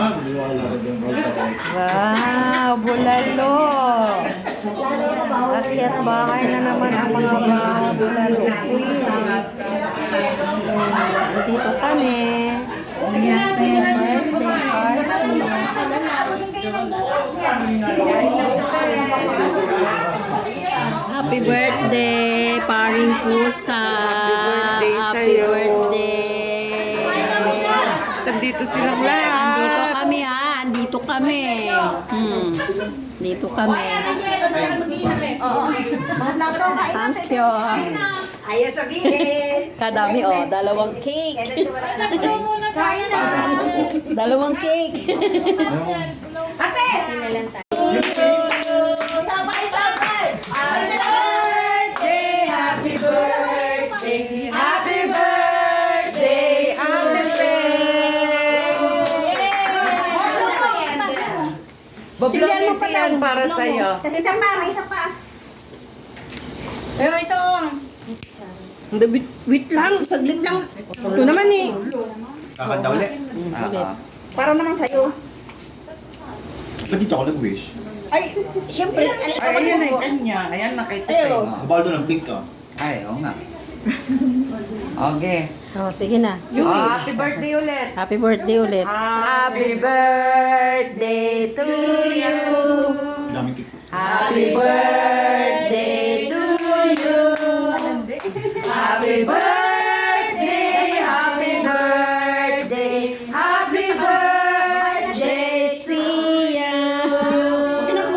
Wow, bulalo. Akyat bahay na naman ang mga bulalo. Dito kami. Happy birthday, paring pusa. Happy birthday. Nandito silang lahat. Andito kami andito kami. Dito kami. Thank you. Ayaw sabihin. Kadami dalawang cake. Dalawang cake. Ate! Sabay-sabay! Happy birthday! Happy birthday! Ate Boblong mo yan para sa'yo. Isa pa. Pero ito. Wait lang, saglit lang. Ito naman eh. Kakanta ulit. Para naman sa'yo. Ba't dito ako nag-wish? Ay, siyempre, Ay, ayan ay kanya. Ayan, nakita Ayaw. ko. Kabaldo ng pink ka. Ay, oo nga. Okay. Sige na. Happy birthday ulit. Happy birthday ulit. Happy birthday to you. Daming cake. Happy birthday to you. Happy birthday, happy birthday, happy birthday, Sia.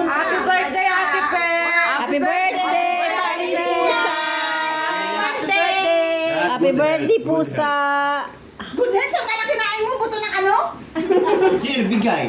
Happy birthday, Ate Pe. Happy birthday, paring pusa. Happy birthday, pusa. Bunhen, saan ka na kinain mo? Buto ng ano? Sino nagbigay?